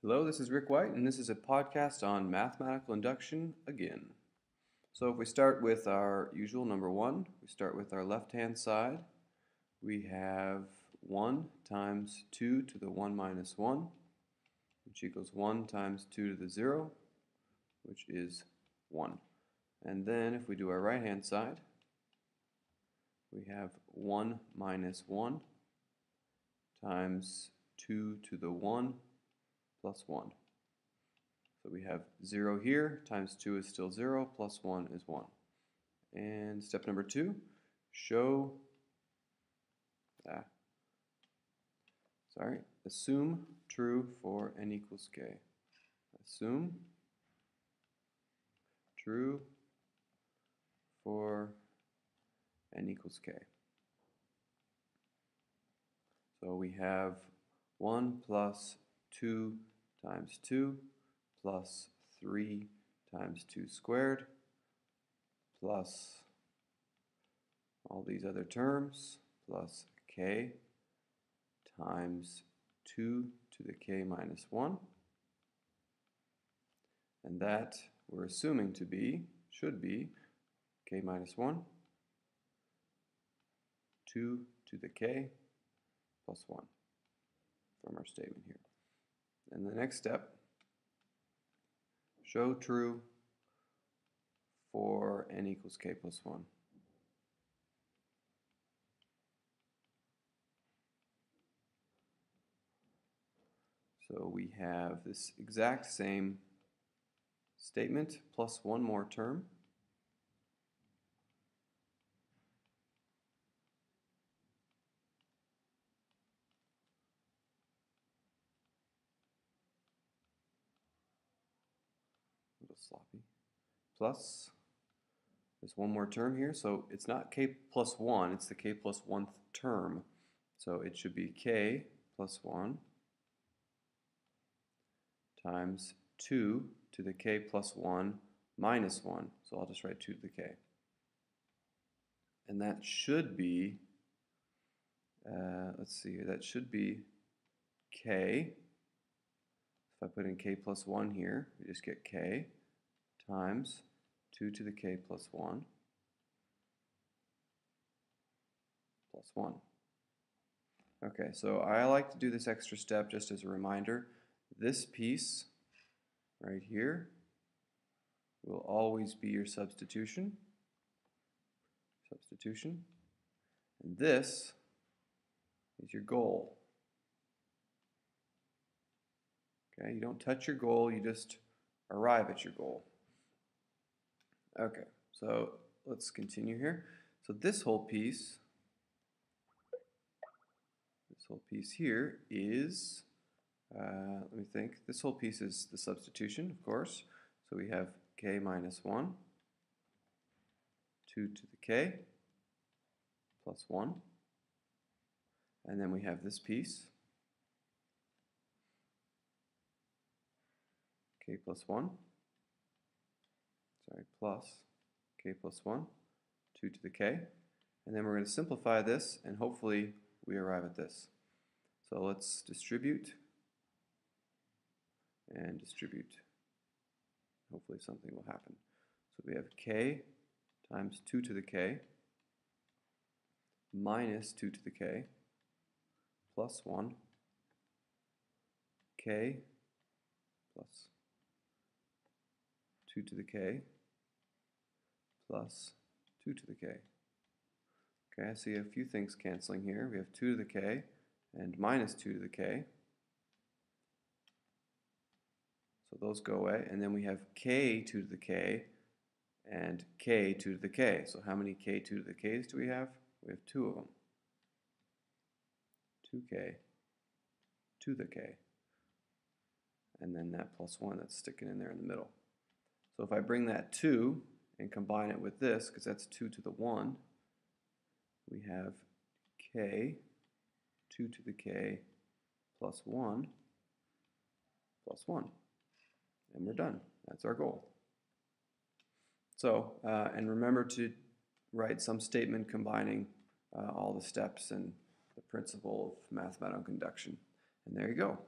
Hello, this is Rick White, and this is a podcast on mathematical induction again. So if we start with our usual number 1, we start with our left-hand side. We have 1 times 2 to the 1 minus 1, which equals 1 times 2 to the 0, which is 1. And then if we do our right-hand side, we have 1 minus 1 times 2 to the 1 plus 1. So we have 0 here, times 2 is still 0, plus 1 is 1. And step number 2, assume true for n equals k. Assume true for n equals k. So we have 1 plus 2 times 2 plus 3 times 2 squared plus all these other terms plus k times 2 to the k minus 1. And that we're assuming to be, should be, k minus 1, 2 to the k plus 1 from our statement here. And the next step, show true for n equals k plus 1. So we have this exact same statement plus one more term. A little sloppy. Plus, there's one more term here, so it's not k plus 1, it's the k plus 1th term. So it should be k plus 1 times 2 to the k plus 1 minus 1. So I'll just write 2 to the k. And that should be, let's see here, that should be k. If I put in k plus 1 here, we just get k times 2 to the k plus 1 plus 1. Okay, so I like to do this extra step just as a reminder. This piece right here will always be your substitution. And this is your goal. Okay, you don't touch your goal, you just arrive at your goal. Okay, so let's continue here. So this whole piece here is, let me think, this whole piece is the substitution, of course. So we have k minus 1, 2 to the k, plus 1. And then we have this piece, k plus 1, plus k plus 1, 2 to the k. And then we're going to simplify this, and hopefully we arrive at this. So let's distribute and distribute. Hopefully something will happen. So we have k times 2 to the k minus 2 to the k plus 1 k plus 2 to the k plus 2 to the k. Okay, I see a few things canceling here. We have 2 to the k and minus 2 to the k. So those go away. And then we have k 2 to the k and k 2 to the k. So how many k 2 to the k's do we have? We have 2 of them. 2k to the k. And then that plus 1 that's sticking in there in the middle. So if I bring that 2 and combine it with this, because that's 2 to the 1, we have k 2 to the k plus 1 plus 1. And we're done. That's our goal. So, and remember to write some statement combining all the steps and the principle of mathematical induction. And there you go.